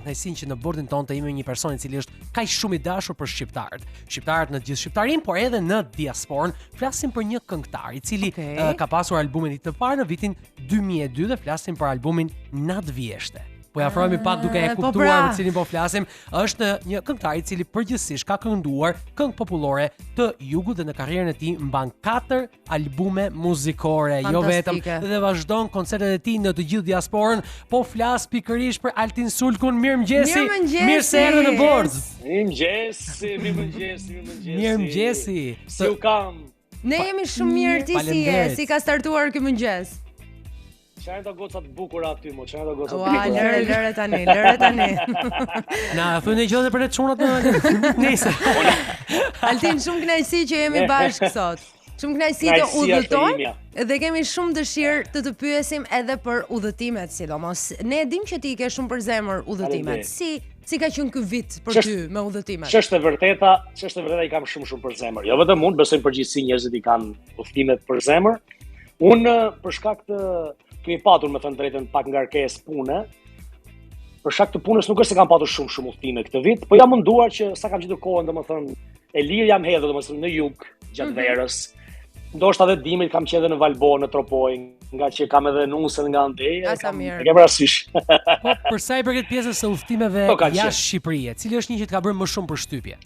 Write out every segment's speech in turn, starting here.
Kënaqësinë që në bordin tonë të jemi një person I cili është kaq shumë I dashur për shqiptarët. Shqiptarët në gjithë shqiptarinë, por edhe në diasporën. Flasim për një këngëtar I cili ka pasur albumin I të parë në vitin 2002 dhe flasim për albumin Natë Vjeshte. Po ja afrohemi pak duke e kuptuar për cilin po flasim, është një këngëtar I cili përgjithsisht ka kënduar këngë popullore të jugut dhe në karrierën e tij mban 4 albume muzikore, jo vetëm, dhe vazhdon koncertet e tij në të gjithë diasporën. Po flas pikërisht për Altin Sulkun. Mirëmëngjesi. Mirë se erdhe në bord. Mirëmëngjesi. Si u kam? Ne jemi shumë mirë, ti si ka startuar ky mëngjes? Çfarë do gocat bukura aty, mo, çfarë do gocat bukura. Lëre tani. Na thonë gjë për të çunat në Nëse. Altin, shumë kënaqësi që jemi bashkë sot. Shumë kënaqësi të udhëtojmë dhe kemi shumë dëshirë të pyesim edhe për udhëtimet, sidomos. Ne e dimë që ti ke shumë për zemër udhëtimet. Si ka qenë ky vit për ty me udhëtimet? Ç'është e vërteta I kam shumë për zemër. Jo vetëm unë, besoj përgjithësi njerëzit I kanë udhëtimet për zemër. Unë për shkak të kemi patur me thënë drejtën pak ngarkesë pune. Për shkak të punës nuk është se kam patur shumë udhëtime këtë vit, po jam munduar që sa kam gjetur kohën, domethënë, e lirë jam hedhur domethënë në jug gjatë verës. Ndoshta edhe dimrit kam qenë në Valbo, në Tropoj, nga që kam edhe nusën nga Andej. E ke parasysh. Po për sa I përket pjesës së udhëtimeve jashtë Shqipërisë, cili është një që të ka bërë më shumë përshtypje?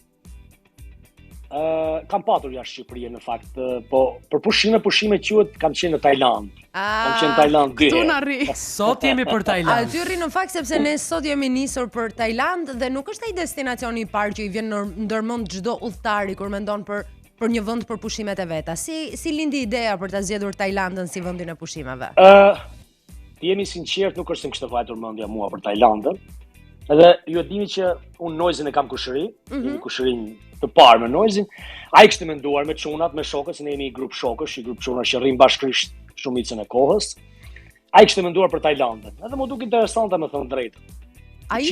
Kam patur jashtë Shqipërisë në fakt, po për pushime quhet kam qenë në Tajlandë. Kam qenë në Tajlandë 2 herë. Sot jemi për Tajlandë. Aty rri në fakt sepse ne sot jemi nisur për Tajlandë dhe nuk është ai destinacioni I parë që I vjen ndërmend çdo udhëtari kur mendon për një vend për pushimet e veta. Si lindi ideja për ta zgjedhur Tajlandën si vendin e pushimeve? Ti jemi sinqert, nuk është se më kishte vajtur mendja mua për Tajlandën. Edhe ju e dini që unë Noizyn e kam kushëri, kushërinë të parë me Noizyn. Ai kishte menduar me çunat, me shokët, se ne jemi një grup shokësh, një grup çunash që rrim bashkërisht shumicën e kohës. Ai kishte menduar për Tajlandën. Edhe më duk interesante me thënë drejtë. Ai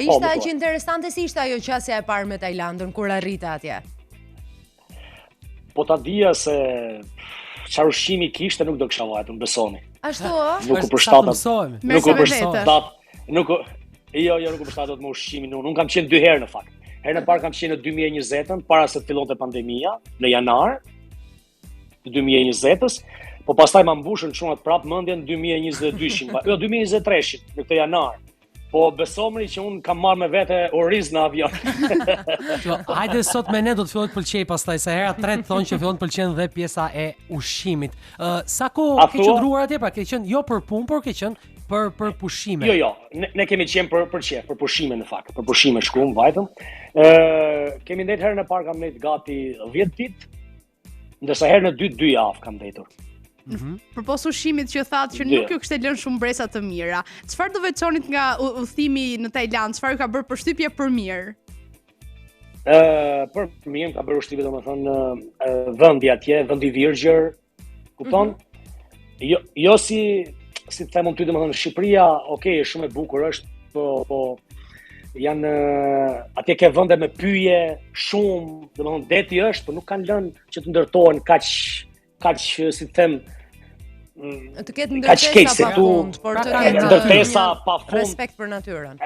ishte aq interesante si ishte ajo qasja e parë me Tajlandën kur arrite atje. Po ta dija se çfarë ushqimi kishte nuk do kisha vajtur, besoni. Ashtu Nuk u përshtatet. Nuk u përshtatet me ushqimin. Unë kam qenë 2 herë në fakt. Herën e parë kam qenë në 2020-ën, para se të fillonte pandemia, në janar të 2020-s, po pastaj ma mbushën çunat prap mendjen 2022-shin, jo 2023-shin, në këtë janar. Po besomri që unë kam marrë me vete oriz në avion. Hajde sot me ne do të fillojë të pëlqej pastaj, se hera tretë thonë që fillon të pëlqen dhe pjesa e ushqimit. Sa kohë ke qëndruar atje, pra ke qenë jo për punë, por ke qenë për pushime? Jo, ne kemi qenë për qef, për pushime në fakt, për pushime shkum, vajtëm. Kemi ndetë herën e parë kam ndetë gati 10 ditë, ndërsa herën e dytë 2 javë kam ndetur. Përpos ushqimit që thatë që nuk ju kishte lënë shumë bresa të mira, çfarë do veçonit nga udhëtimi në Tajlandë? Çfarë ka bërë përshtypje për mirë? Për mirë ka bërë përshtypje domethënë vendi atje, vendi virgjër, kupton? Jo si të them ty domethënë Shqipëria, okay, është shumë e bukur është, po janë atje ke vende me pyje shumë, domethënë deti është, por nuk kanë lënë që të ndërtohen kaq si të them të ketë ndërtesa pa fund, por të ketë ndërtesa pa fund, respekt për natyrën.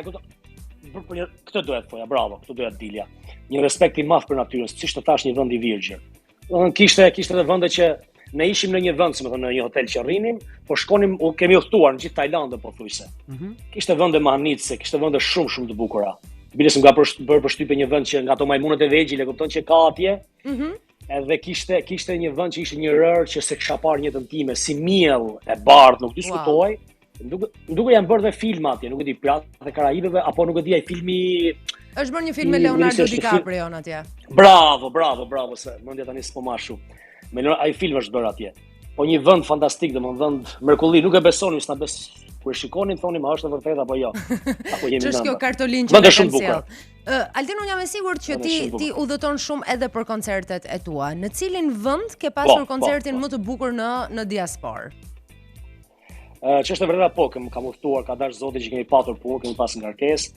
Këtë duhet thoja, bravo, këtë duhet dilja. Një respekt I madh për natyrën, siç të thash, një vend I virgjër. Domethënë kishte edhe vende që ne ishim në një vend, domethënë në një hotel që rrinim, po shkonim, kemi udhëtuar në gjithë Tajlandën pothuajse. Kishte vende mahnitse, kishte vende shumë të bukura. Biles nga bërë përshtypje një vend që nga ato majmunët e vegjël e kupton që ka atje. Edhe kishte një vend që ishte një rër që se kisha parë njëtën time, si miell e bardhë, nuk diskutoj. Nduke janë bërë dhe filma atje, nuk e di, Piratë e Karajibeve, apo nuk e di ai filmi. Është bërë një film me Leonardo DiCaprio atje. Bravo, se mendja tani s'po mashu. Ai film është bërë atje. Po një vend fantastik, domethënë vend mrekulli, nuk e besoni, s'na bes. Kur shikonin thonim, a është e vërtetë apo jo? Apo jemi ç'është kjo kartolinë që ka sjell. Altin, unë jam e sigurt që ti udhëton shumë edhe për koncertet e tua. Në cilin vend ke pasur koncertin më të bukur në diasporë? Ç'është e vërtetë po, kam udhëtuar, ka dash Zoti që kemi patur punë, kemi pasur ngarkesë,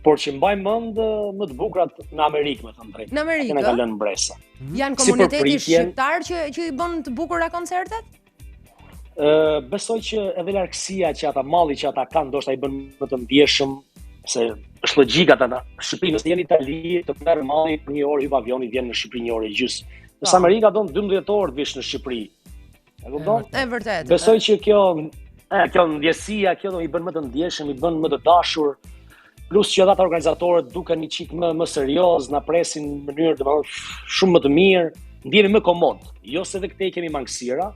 por që mbaj mend më të bukurat në Amerikë, më thënë drejt. Në Amerikë. Ne ka lënë mbresa. Janë komuniteti shqiptar që I bën të bukura koncertet? Besoj që edhe largësia që ata malli që ata kanë, ndoshta i bën më të ndjeshëm, se është logjika ata në Shqipëri, nëse jeni në Itali, të merr malli për 1 orë hyp avioni vjen në Shqipëri 1 orë e gjys. Në Amerika don 12 orë të vish në Shqipëri. E kupton? E vërtet. Besoj që kjo ndjesia, kjo do i bën më të ndjeshëm, i bën më të dashur. Plus që ata organizatorët duken një çik më serioz, na presin në mënyrë domethënë shumë më të mirë, ndjehemi më komod. Jo se edhe këtej kemi mangësira,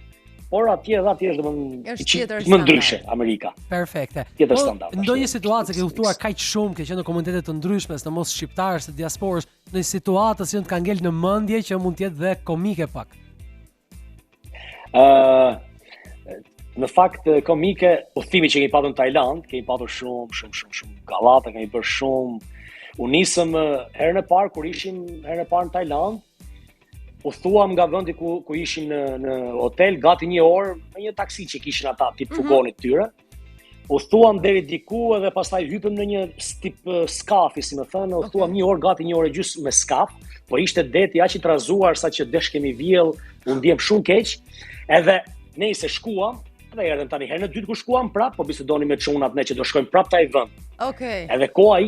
por atje është domethënë më ndryshe Amerika. Perfekte. Tjetër standard. Ndonjë situatë që ke udhëtuar kaq shumë, ke qenë në komunitete të ndryshme, sidomos shqiptarësh të diasporës, në situatë që të kanë ngel në mendje që mund të jetë dhe komike pak. Në fakt komike, udhëtimi që kemi patur në Tajlandë, kemi patur shumë gallate, kemi bërë shumë. U nisëm herën e parë kur ishim herën e parë në Tajlandë. U thuam nga vendi ku ishim në hotel gati 1 orë me një taksi që kishin ata tip furgonit tyre. U thuam deri diku edhe pastaj hypëm në një tip skafi, si më thënë, u thuam 1 orë gati 1 orë e gjys me skaf, po ishte deti aq i trazuar sa që desh kemi vjell, u ndjem shumë keq. Edhe ne se shkuam, edhe erdhëm tani herën e dytë ku shkuam prap, po bisedonim me çunat ne që do shkojmë prap taj vend. Okej. Edhe koha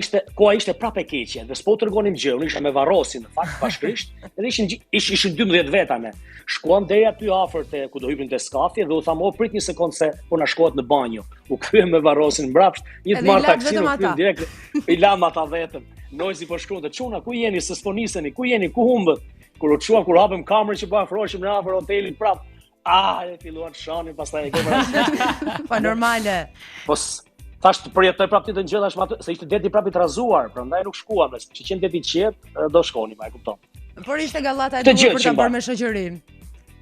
ishte prap e keqe, dhe s'po tregonim gjë, unë isha me varrosin në fakt bashkërisht, edhe ishin 12 veta ne. Shkuam deri aty afër te ku do hypim te skafi dhe u tham, "O prit një sekondë se po na shkohet në banjo." U kthyem me varrosin mbrapsht, një të marr taksin direkt, i lam ata vetëm. Noizyn po shkruante, "Çuna, ku jeni? Se s'po niseni, ku jeni? Ku humbët?" Kur u çuam, kur hapëm kamerën që po afroheshim në afër hotelit prap. E filluan shanin, pastaj e kemi Po normale. Po thash të përjetoj prapë ti të ngjëllash me atë, se ishte deti prapë i trazuar, prandaj nuk shkuam, që qenë deti i qetë, do shkonim, e kupton. Por ishte gallata e duhur për ta bërë me shoqërinë.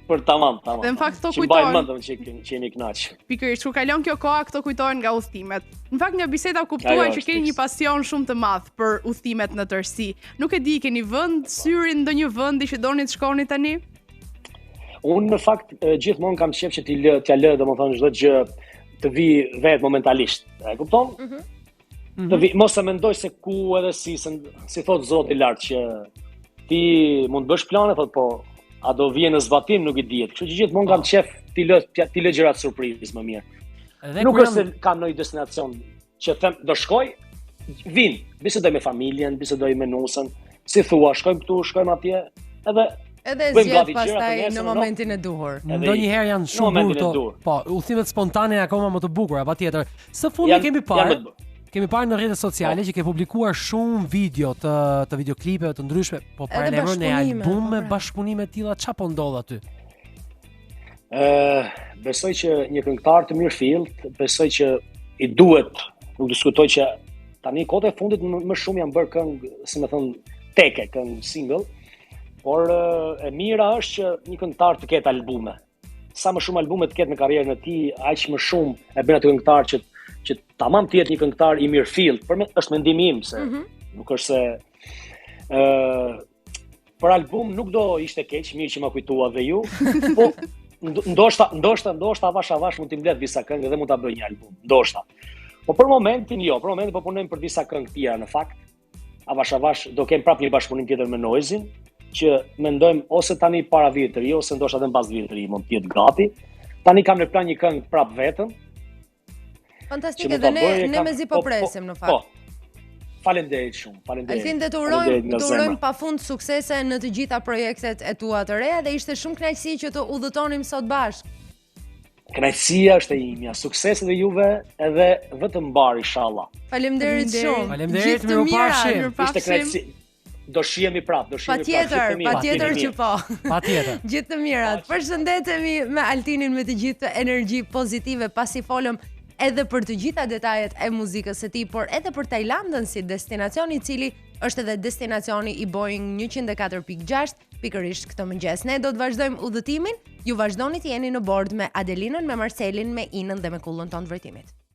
Për tamam. Dhe në fakt këto kujtojnë. Mbaj mendëm që jemi kënaq. Pikërisht, kur kalon kjo koha, këto kujtojnë nga udhëtimet. Në fakt nga biseda kuptuaj që keni një pasion shumë të madh për udhëtimet në tërësi. Nuk e di, keni vend syrin ndonjë vendi që doni të shkoni tani? Unë në fakt gjithmonë kam qejf që t'ja lë domethënë çdo gjë të vi vetë momentalisht. E kupton? Të vi, mos e mendoj se ku edhe si thot Zoti i lartë që ti mund të bësh plane, thot po a do vjen në zbatim nuk i dihet. Kështu që gjithmonë kam qejf ti lë gjërat surprizë më mirë. Nuk është se kam ndonjë destinacion që them do shkoj, vin, bisedoj me familjen, bisedoj me nusën, si thua, shkojmë këtu, shkojmë atje, edhe zgjedh pastaj në momentin e duhur. Ndonjëherë janë shumë bukur. Po, udhëtimet spontane janë akoma më të bukura, patjetër. Së fundi kemi parë në rrjetet sociale që ke publikuar shumë video të videoklipeve të ndryshme, po paralelojmë në albume, bashkëpunime të tilla, çfarë po ndodh aty? Besoj që një këngëtar të mirëfillt, besoj që i duhet, nuk diskutoj që tani kohët e fundit më shumë janë bërë këngë, si më thon, teke, këngë single. Por e mira është që një këngëtar të ketë albume. Sa më shumë albume të ketë në karrierën e tij, aq më shumë e bën atë këngëtar që tamam të jetë një këngëtar i mirëfillt. Është mendimi im se nuk është se për album nuk do ishte keq, mirë që ma kujtua dhe ju, po ndoshta avash mund t'i mbledh disa këngë dhe mund ta bëj një album. Ndoshta. Po për momentin jo, për momentin po punojmë për disa këngë tjera në fakt. Avash do kem prapë një bashkëpunim tjetër me Noizyn, që mendojmë ose tani para vitit të ri, ose ndoshta edhe mbas vitit të ri mund të jetë gati. Tani kam në plan një këngë prap vetëm. Fantastike, dhe ne mezi po presim në fakt. Po. Faleminderit shumë. Faleminderit. Altin, dhe të urojmë pafund suksese në të gjitha projektet e tua të reja dhe ishte shumë kënaqësi që të udhëtonim sot bashkë. Kënaqësia është e imja, suksese dhe juve edhe vetëm mbar inshallah. Faleminderit shumë. Faleminderit, mirupafshim. Ishte kënaqësi. Do shihemi prapë, Patjetër që po. Patjetër. Gjithë të mirat. Përshëndetemi me Altinin me të gjithë të energji pozitive pasi folëm edhe për të gjitha detajet e muzikës së tij, por edhe për Tajlandën si destinacion i cili është edhe destinacioni i Boeing 104.6 pikërisht këtë mëngjes. Ne do të vazhdojmë udhëtimin, ju vazhdoni të jeni në bord me Adelinën, me Marselin, me Inën dhe me kullën tonë të vërtimit.